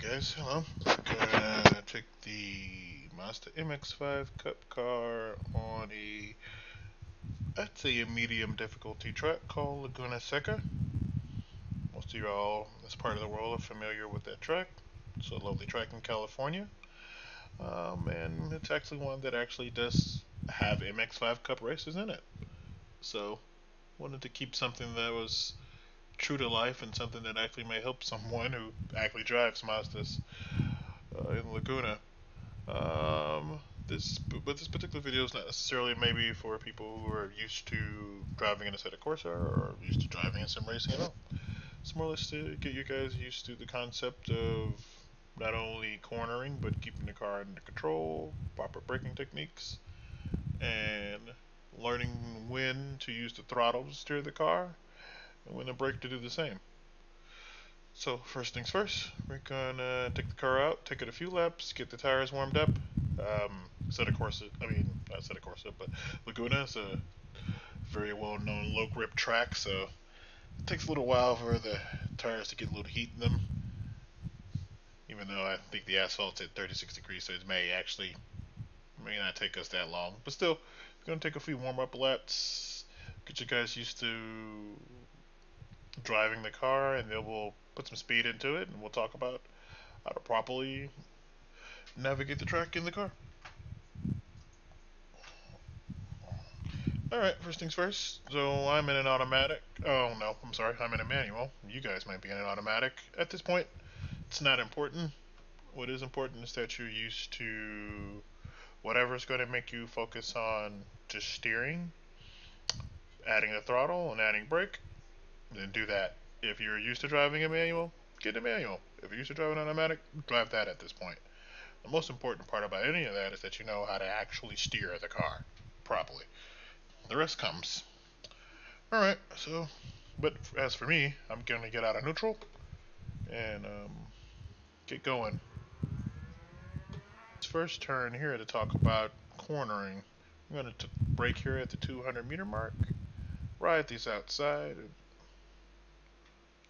Guys, hello. Gonna take the Mazda MX-5 Cup car on I'd say a medium difficulty track called Laguna Seca. Most of y'all, this part of the world, are familiar with that track. It's a lovely track in California. And it's actually one that actually does have MX-5 Cup races in it. So, wanted to keep something that was true to life and something that actually may help someone who actually drives Mazdas in Laguna. Um, but this particular video is not necessarily maybe for people who are used to driving in Assetto Corsa or used to driving in sim racing at all. It's more or less to get you guys used to the concept of not only cornering but keeping the car under control, proper braking techniques, and learning when to use the throttle to steer the car and when to brake to do the same. So first things first, we're gonna take the car out, take it a few laps, get the tires warmed up. Assetto Corsa, not Assetto Corsa, but Laguna is a very well-known low grip track, so it takes a little while for the tires to get a little heat in them. Even though I think the asphalt's at 36 degrees, so it may not take us that long. But still, we're gonna take a few warm-up laps, get you guys used to driving the car, and then we'll put some speed into it, and we'll talk about how to properly navigate the track in the car. Alright, first things first. So I'm in an automatic. Oh no, I'm sorry, I'm in a manual. You guys might be in an automatic. At this point, it's not important. What is important is that you're used to whatever's going to make you focus on just steering, adding the throttle, and adding brake. Then do that. If you're used to driving a manual, get a manual. If you're used to driving an automatic, drive that at this point. The most important part about any of that is that you know how to actually steer the car properly. The rest comes. Alright, but as for me, I'm going to get out of neutral and get going. This first turn here to talk about cornering. I'm going to brake here at the 200 meter mark, ride these outside, and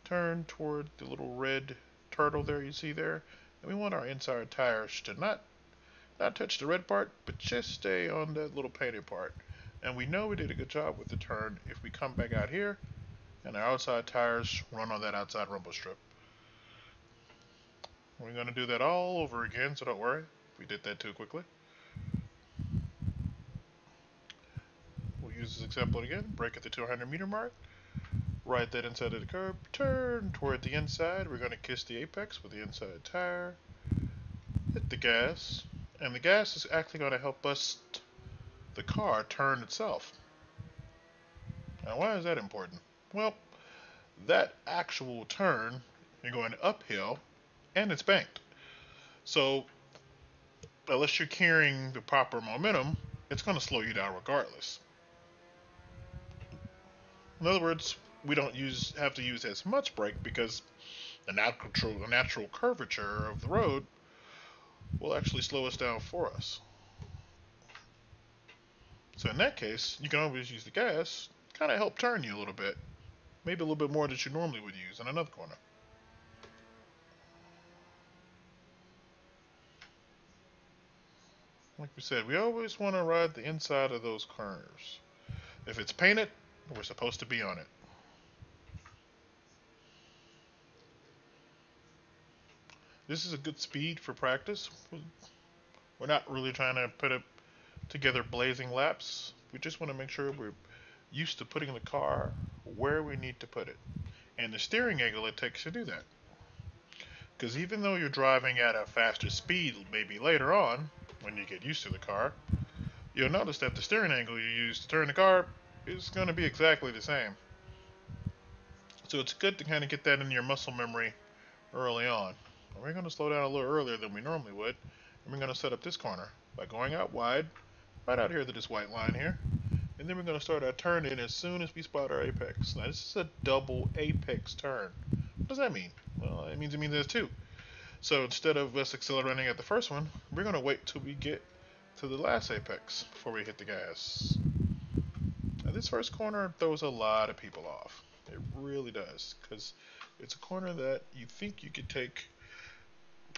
turn toward the little red turtle there you see there. And we want our inside tires to not touch the red part, but just stay on that little painted part. And we know we did a good job with the turn if we come back out here and our outside tires run on that outside rumble strip. We're going to do that all over again, so don't worry if we did that too quickly. We'll use this example again. Brake at the 200 meter mark. Right that inside of the curb. Turn toward the inside. We're going to kiss the apex with the inside tire. Hit the gas. And the gas is actually going to help us, the car, turn itself. Now why is that important? Well, that actual turn, you're going uphill and it's banked. So unless you're carrying the proper momentum, it's going to slow you down regardless. In other words, we don't have to use as much brake because the natural curvature of the road will actually slow us down for us. So in that case, you can always use the gas, kind of help turn you a little bit. Maybe a little bit more than you normally would use in another corner. Like we said, we always want to ride the inside of those curves. If it's painted, we're supposed to be on it. This is a good speed for practice. We're not really trying to put it together blazing laps. We just want to make sure we're used to putting the car where we need to put it and the steering angle it takes to do that. Because even though you're driving at a faster speed maybe later on when you get used to the car, you'll notice that the steering angle you use to turn the car is going to be exactly the same. So it's good to kind of get that in your muscle memory early on. We're going to slow down a little earlier than we normally would, and we're going to set up this corner by going out wide, right out here to this white line here, and then we're going to start our turn in as soon as we spot our apex. Now this is a double apex turn. What does that mean? Well, it means there's two. So instead of us accelerating at the first one, we're going to wait till we get to the last apex before we hit the gas. Now this first corner throws a lot of people off. It really does, because it's a corner that you think you could take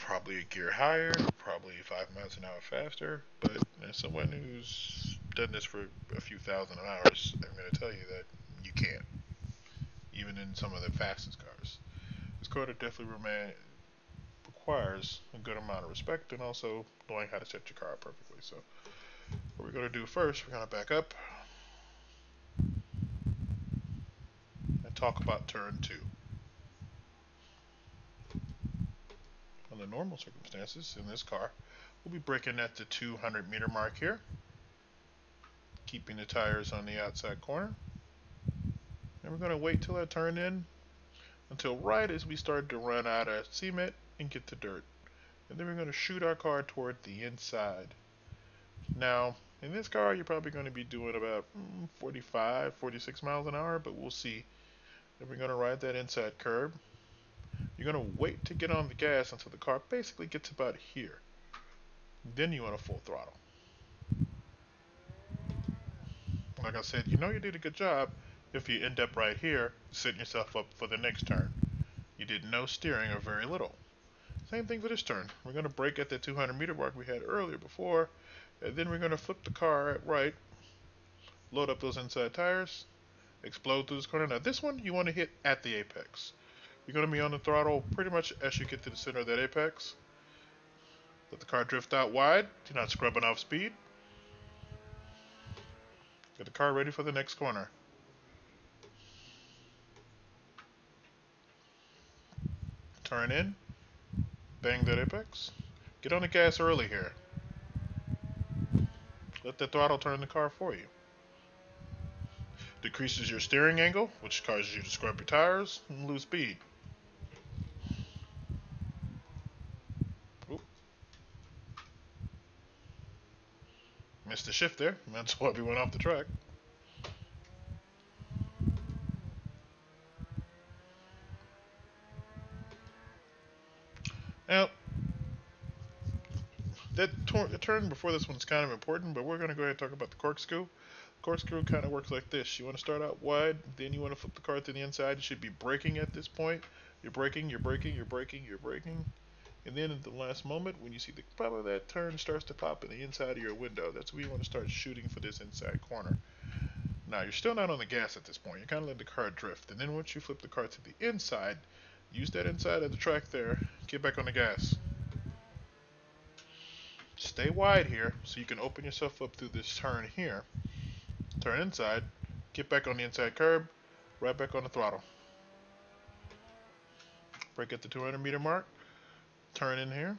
probably a gear higher, probably 5 miles an hour faster. But as someone who's done this for a few thousand hours, I'm going to tell you that you can't, even in some of the fastest cars. This car definitely requires a good amount of respect and also knowing how to set your car up perfectly. So what we're going to do first, we're going to back up and talk about turn 2. Under normal circumstances in this car, we'll be braking at the 200-meter mark here, keeping the tires on the outside corner. And we're going to wait till I turn in until right as we start to run out of cement and get to dirt. And then we're going to shoot our car toward the inside. Now, in this car, you're probably going to be doing about 45, 46 miles an hour, but we'll see. Then we're going to ride that inside curb. You're going to wait to get on the gas until the car basically gets about here. Then you want to full throttle. Like I said, you know you did a good job if you end up right here, setting yourself up for the next turn. You did no steering or very little. Same thing for this turn. We're going to brake at the 200-meter mark we had earlier before, and then we're going to flip the car at right, load up those inside tires, explode through this corner. Now this one you want to hit at the apex. You're going to be on the throttle pretty much as you get to the center of that apex. Let the car drift out wide. You're not scrubbing off speed. Get the car ready for the next corner. Turn in. Bang that apex. Get on the gas early here. Let the throttle turn the car for you. Decreases your steering angle, which causes you to scrub your tires and lose speed. Oop. Missed the shift there. That's why we went off the track. Now, that turn before this one's kind of important, but we're going to go ahead and talk about the corkscrew. Corkscrew kind of works like this. You want to start out wide, then you want to flip the car to the inside. You should be braking at this point. You're braking, you're braking, you're braking, you're braking. And then at the last moment, when you see the probably that turn starts to pop in the inside of your window, that's where you want to start shooting for this inside corner. Now, you're still not on the gas at this point. You're kind of letting the car drift. And then once you flip the car to the inside, use that inside of the track there, get back on the gas. Stay wide here so you can open yourself up through this turn here. Turn inside, get back on the inside curb, right back on the throttle. Brake at the 200-meter mark, turn in here,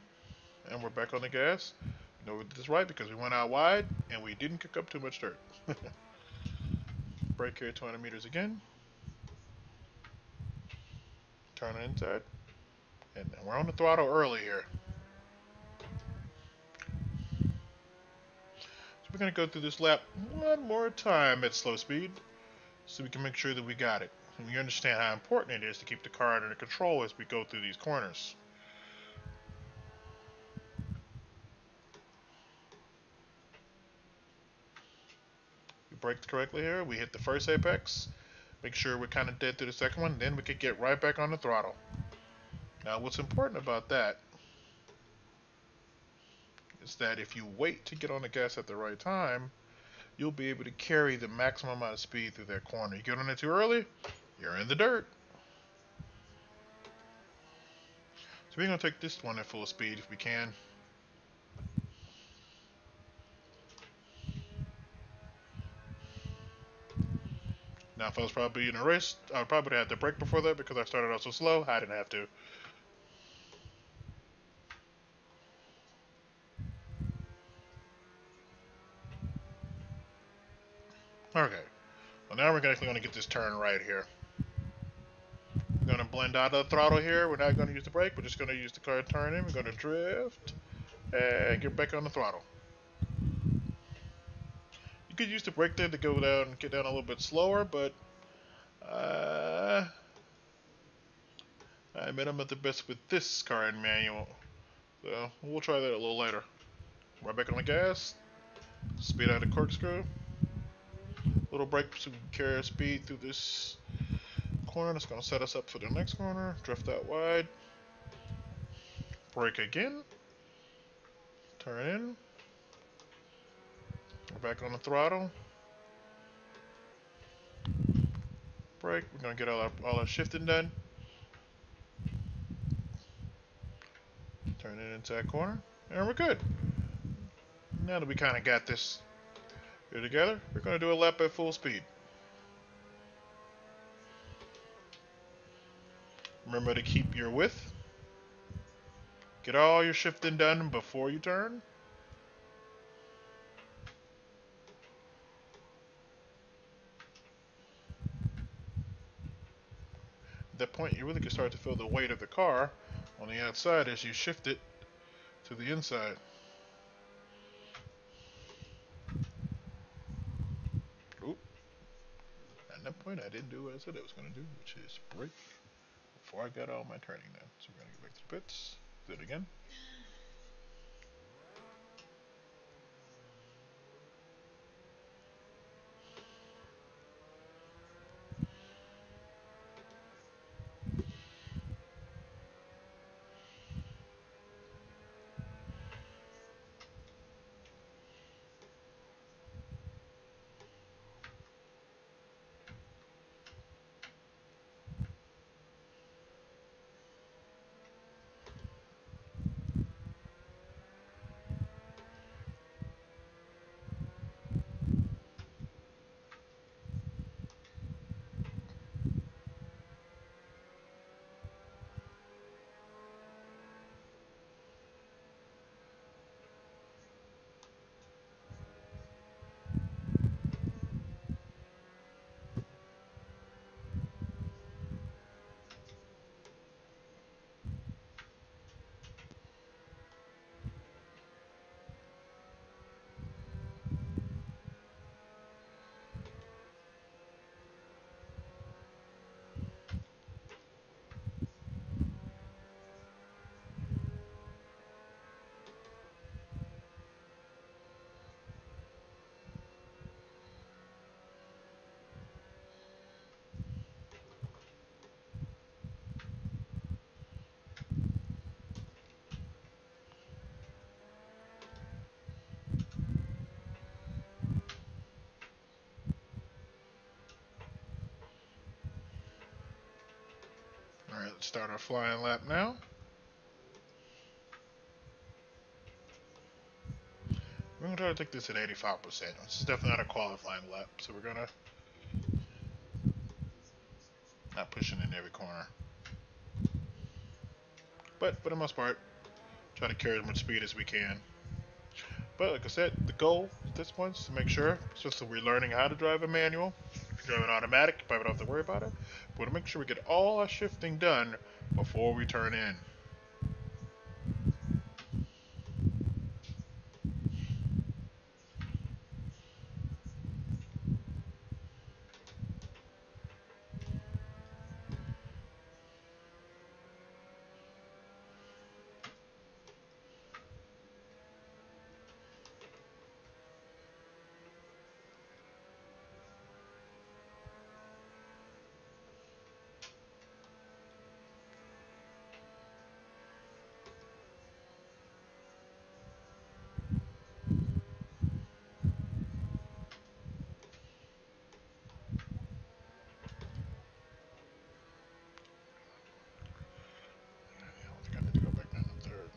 and we're back on the gas. You know we did this right because we went out wide and we didn't kick up too much dirt. Brake here at 200 meters again. Turn inside, and we're on the throttle early here. We're going to go through this lap one more time at slow speed so we can make sure that we got it. And we understand how important it is to keep the car under control as we go through these corners. We braked correctly here. We hit the first apex. Make sure we're kind of dead through the second one. Then we could get right back on the throttle. Now what's important about that is that if you wait to get on the gas at the right time, you'll be able to carry the maximum amount of speed through that corner. You get on it too early, you're in the dirt. So we're going to take this one at full speed if we can. Now if I was probably in a race, I would probably have to brake before that because I started out so slow, I didn't have to. Okay, well now we're actually going to get this turn right here. We're going to blend out of the throttle here. We're not going to use the brake. We're just going to use the car turn in. We're going to drift and get back on the throttle. You could use the brake there to go down and get down a little bit slower, but I admit I'm not the best with this car and manual. So we'll try that a little later. Right back on the gas. Speed out of the corkscrew. Little brake so we can carry our speed through this corner. That's going to set us up for the next corner. Drift out wide. Brake again. Turn in. We're back on the throttle. Brake. We're going to get all our shifting done. Turn it into that corner. And we're good. Now that we kind of got this here together, we're going to do a lap at full speed. Remember to keep your width. Get all your shifting done before you turn. At that point, you really can start to feel the weight of the car on the outside as you shift it to the inside. Oop. At that point, I didn't do what I said I was going to do, which is brake before I got all my turning done. So we're going to get back to the pits. Do it again. Alright, let's start our flying lap now. We're going to try to take this at 85%. This is definitely not a qualifying lap, so we're going to not pushing in every corner. But for the most part, try to carry as much speed as we can. But like I said, the goal at this point is to make sure, since we're learning how to drive a manual, if you're driving automatic, you probably don't have to worry about it. But to make sure we get all our shifting done before we turn in. I think I need to go back down to third.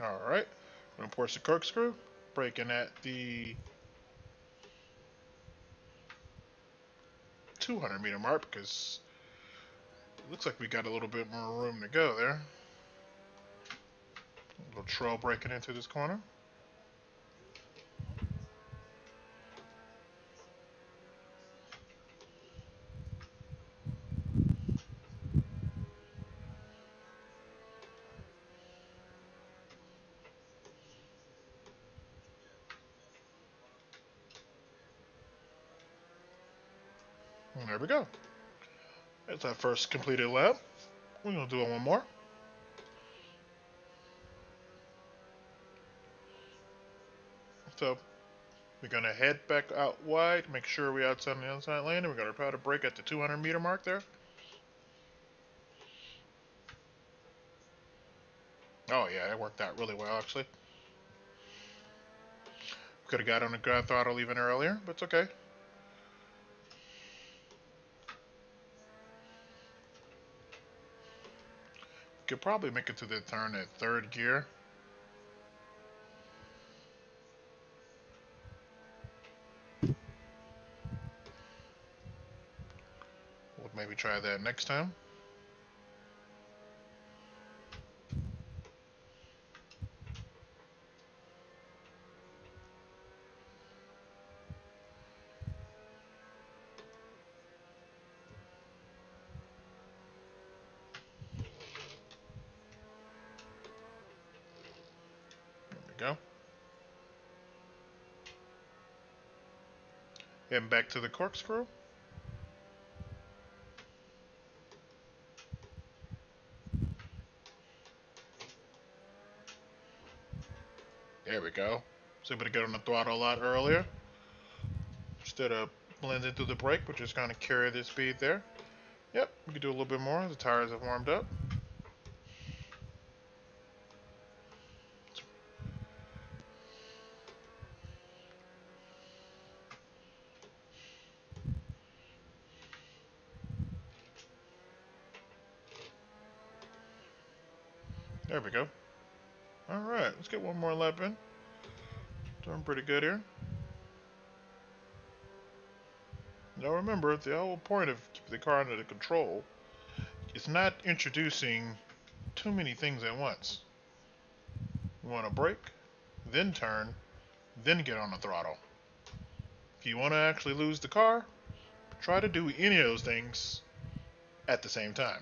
Alright, I'm going to force the corkscrew, braking at the 200-meter mark because it looks like we got a little bit more room to go there. A little trail braking into this corner. And there we go. That's our first completed lap. We're going to do it one more. So we're going to head back out wide, make sure we're outside on the inside lane, and we're going to try to brake at the 200-meter mark there. Oh yeah, that worked out really well actually. Could have got on the ground throttle even earlier, but it's okay. Could probably make it to the turn at third gear. We'll maybe try that next time. There we go. Heading back to the corkscrew. There we go. Was able to get on the throttle a lot earlier. Instead of blending through the brake, we're just going to carry the speed there. Yep, we can do a little bit more. The tires have warmed up. There we go. Alright, let's get one more lap in. Doing pretty good here. Now remember, the whole point of keeping the car under control is not introducing too many things at once. You want to brake, then turn, then get on the throttle. If you want to actually lose the car, try to do any of those things at the same time.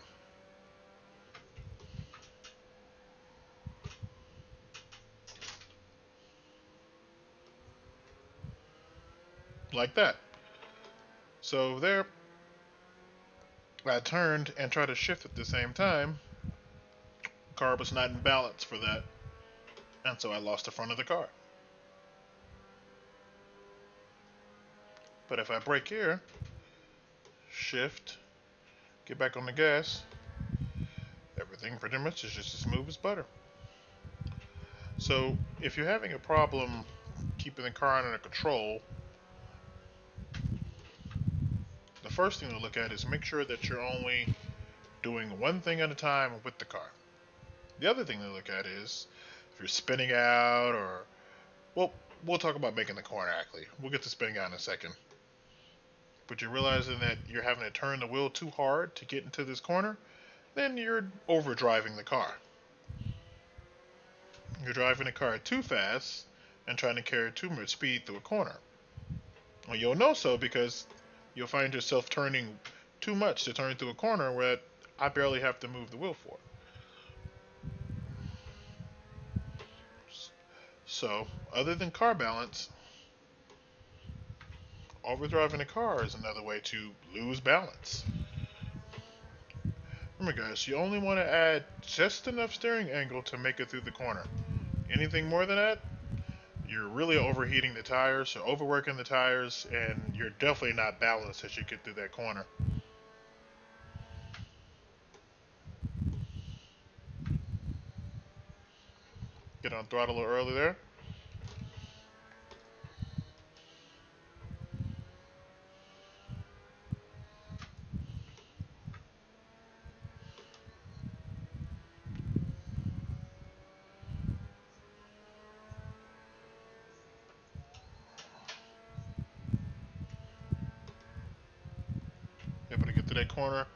Like that. So there, I turned and tried to shift at the same time. The car was not in balance for that, and so I lost the front of the car. But if I brake here, shift, get back on the gas, everything pretty much is just as smooth as butter. So if you're having a problem keeping the car under control, the first thing to look at is make sure that you're only doing one thing at a time with the car. The other thing to look at is if you're spinning out or, well, we'll talk about making the corner actually. We'll get to spinning out in a second. But you're realizing that you're having to turn the wheel too hard to get into this corner, then you're overdriving the car. You're driving the car too fast and trying to carry too much speed through a corner. Well, you'll know so because you'll find yourself turning too much to turn through a corner where I barely have to move the wheel for it. So, other than car balance, overdriving a car is another way to lose balance. Remember guys, you only want to add just enough steering angle to make it through the corner. Anything more than that, you're really overheating the tires, or overworking the tires, and you're definitely not balanced as you get through that corner. Get on throttle a little early there. Able to get to that corner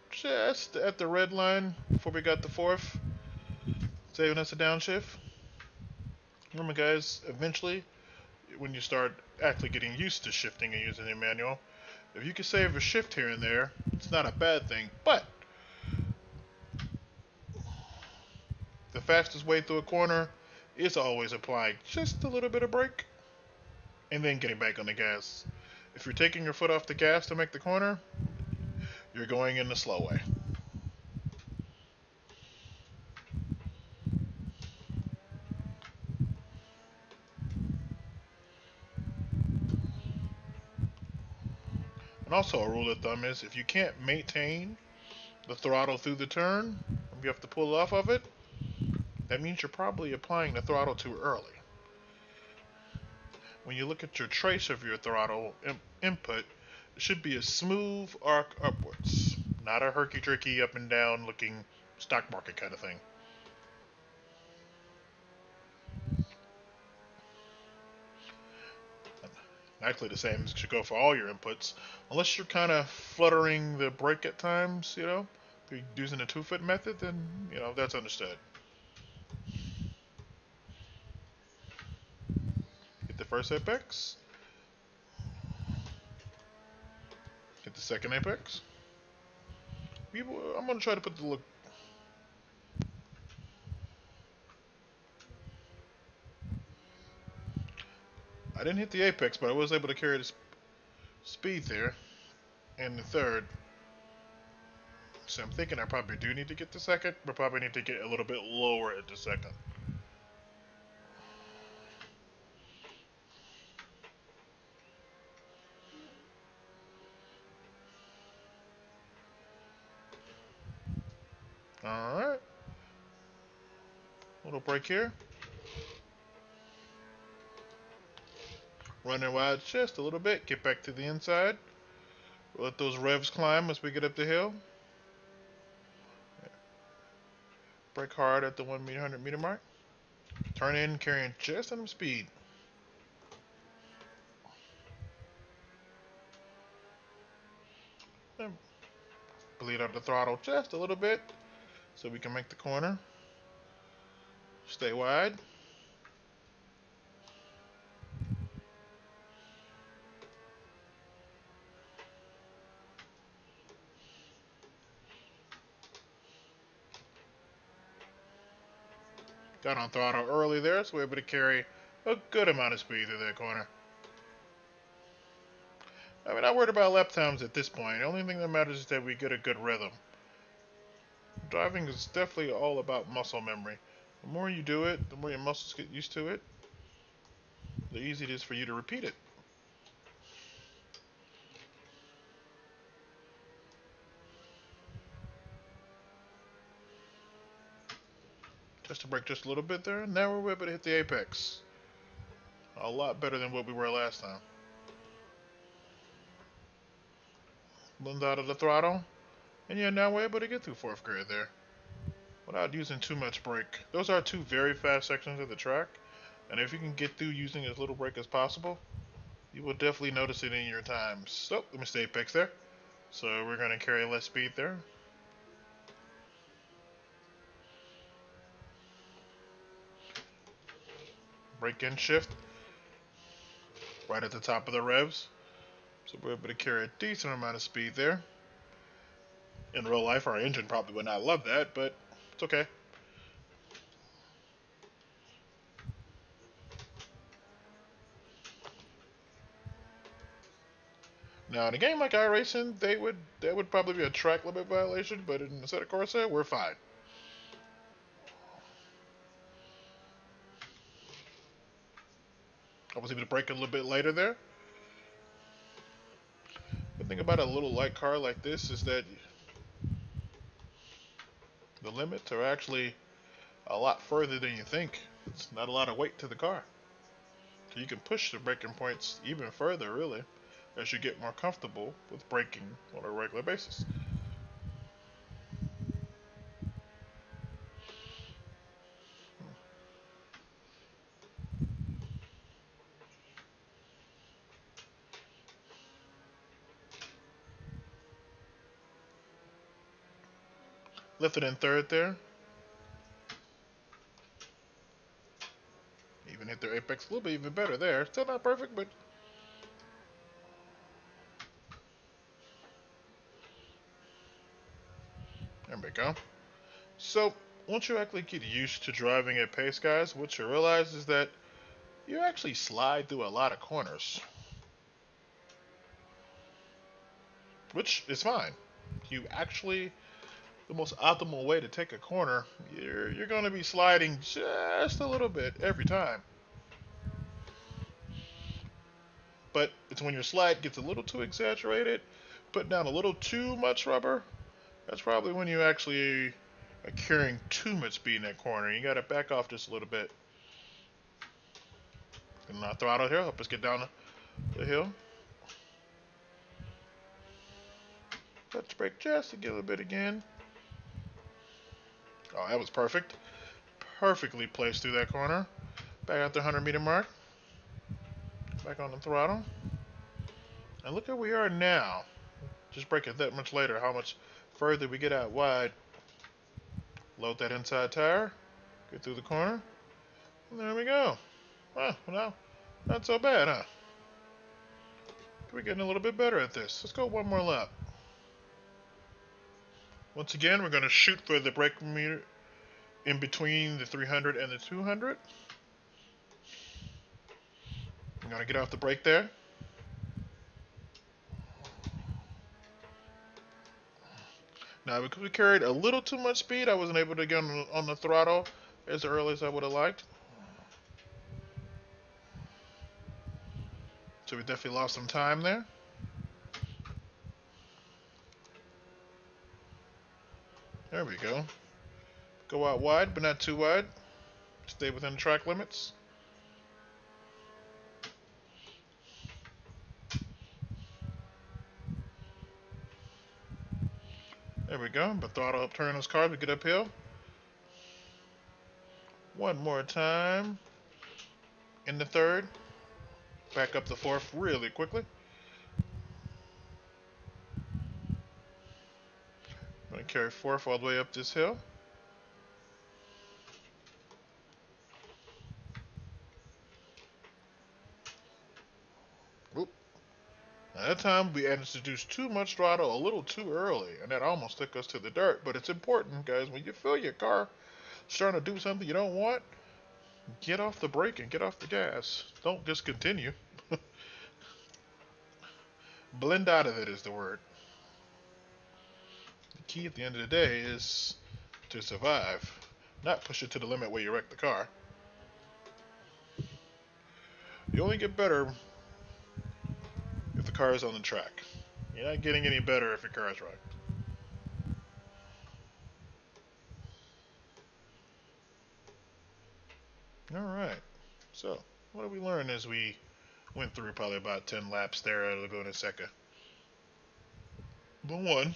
just at the red line before we got the fourth, saving us a downshift. Remember guys, eventually when you start actually getting used to shifting and using the manual, if you can save a shift here and there, it's not a bad thing, but the fastest way through a corner is always applying just a little bit of brake and then getting back on the gas. If you're taking your foot off the gas to make the corner, you're going in the slow way. Also, a rule of thumb is if you can't maintain the throttle through the turn, if you have to pull off of it, that means you're probably applying the throttle too early. When you look at your trace of your throttle input, it should be a smooth arc upwards, not a herky-jerky up and down looking stock market kind of thing. Actually, the same should go for all your inputs, unless you're kind of fluttering the brake at times, you know. If you're using the 2-foot method, then, you know, that's understood. Hit the first apex. Hit the second apex. I'm going to try to put the look. I didn't hit the apex, but I was able to carry the speed there. And the third. So I'm thinking I probably do need to get the second, but probably need to get a little bit lower at the second. Alright. Little break here. Running wide just a little bit. Get back to the inside. We'll let those revs climb as we get up the hill. Brake hard at the 100 meter mark. Turn in, carrying just enough speed. And bleed up the throttle just a little bit so we can make the corner. Stay wide. Got on throttle early there, so we're able to carry a good amount of speed through that corner. I mean, not worried about lap times at this point. The only thing that matters is that we get a good rhythm. Driving is definitely all about muscle memory. The more you do it, the more your muscles get used to it, the easier it is for you to repeat it. Just to brake just a little bit there. Now we're able to hit the apex. A lot better than what we were last time. Blend out of the throttle. And yeah, now we're able to get through fourth grade there without using too much brake. Those are two very fast sections of the track. And if you can get through using as little brake as possible, you will definitely notice it in your times. So, let me stay apex there. So we're going to carry less speed there. Brake and shift right at the top of the revs. So we're able to carry a decent amount of speed there. In real life, our engine probably would not love that, but it's okay. Now, in a game like iRacing, that would probably be a track limit violation, but in Assetto Corsa, we're fine. I was able to brake a little bit later there. The thing about a little light car like this is that the limits are actually a lot further than you think. It's not a lot of weight to the car. So you can push the braking points even further, really, as you get more comfortable with braking on a regular basis. Lifted in third there. Even hit their apex a little bit even better there. Still not perfect, but there we go. So once you actually get used to driving at pace, guys, what you realize is that you actually slide through a lot of corners, which is fine. You actually, the most optimal way to take a corner, you're going to be sliding just a little bit every time. But it's when your slide gets a little too exaggerated putting down a little too much rubber, that's probably when you actually are carrying too much speed in that corner. You gotta back off just a little bit. And not throttle here, help us get down the hill. Touch brake just a little bit again. Oh, that was perfect. Perfectly placed through that corner. Back at the 100-meter mark. Back on the throttle. And look where we are now. Just brake it that much later, how much further we get out wide. Load that inside tire. Get through the corner. And there we go. Well, not so bad, huh? We're getting a little bit better at this. Let's go one more lap. Once again, we're going to shoot for the brake meter in between the 300 and the 200. I'm going to get off the brake there. Now, because we carried a little too much speed, I wasn't able to get on the throttle as early as I would have liked. So we definitely lost some time there. There we go. Go out wide, but not too wide. Stay within the track limits. There we go. But throttle up, turn those cars to get uphill. One more time. In the third. Back up the fourth really quickly. I'm going to carry fourth all the way up this hill. Oop. Now that time we introduced too much throttle a little too early, and that almost took us to the dirt. But it's important, guys, when you feel your car starting to do something you don't want, get off the brake and get off the gas. Don't just continue. Blend out of it is the word. The key at the end of the day is to survive, not push it to the limit where you wreck the car. You only get better if the car is on the track. You're not getting any better if your car is wrecked. Alright, so what did we learn as we went through probably about 10 laps there at Laguna Seca? Number one,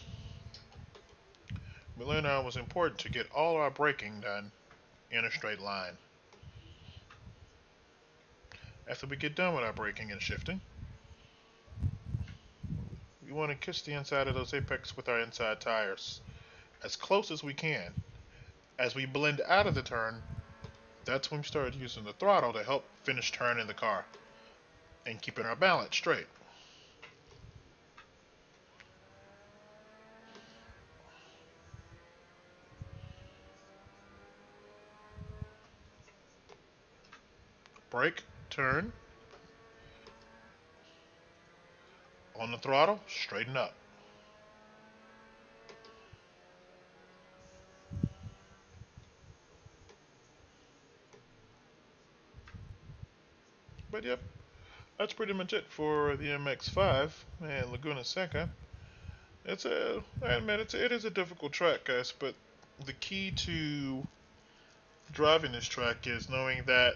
we learned how it was important to get all our braking done in a straight line. After we get done with our braking and shifting, we want to kiss the inside of those apex with our inside tires as close as we can. As we blend out of the turn, that's when we started using the throttle to help finish turning the car and keeping our balance straight. Brake, turn. On the throttle, straighten up. But yep, that's pretty much it for the MX-5 and Laguna Seca. I admit it is a difficult track, guys, but the key to driving this track is knowing that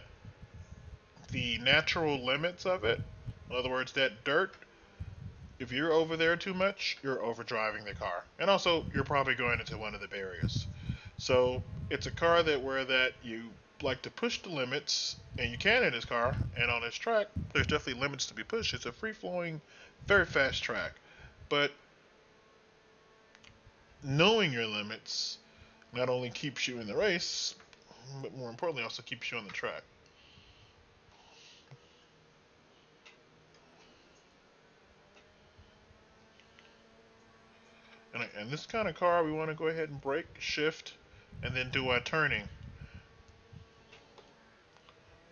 the natural limits of it, in other words, that dirt, if you're over there too much, you're over driving the car. And also, you're probably going into one of the barriers. So, it's a car that you like to push the limits, and you can in this car, and on this track, there's definitely limits to be pushed. It's a free-flowing, very fast track. But knowing your limits not only keeps you in the race, but more importantly also keeps you on the track. And this kind of car, we want to go ahead and brake, shift, and then do our turning.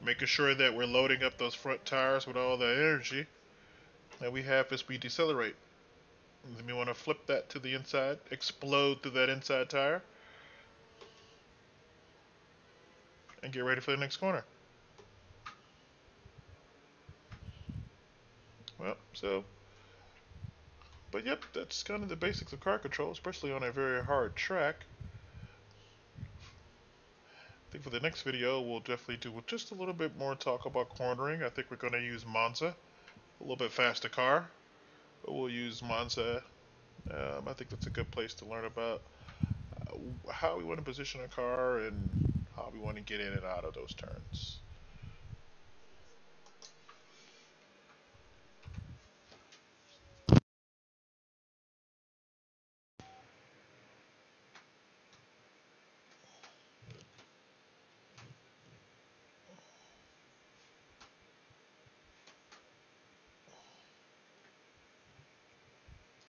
Making sure that we're loading up those front tires with all the energy that we have as we decelerate. And then we want to flip that to the inside, explode through that inside tire, and get ready for the next corner. Well, so But yep, that's kind of the basics of car control, especially on a very hard track. I think for the next video, we'll definitely do just a little bit more talk about cornering. I think we're going to use Monza, a little bit faster car, but we'll use Monza. I think that's a good place to learn about how we want to position a car and how we want to get in and out of those turns.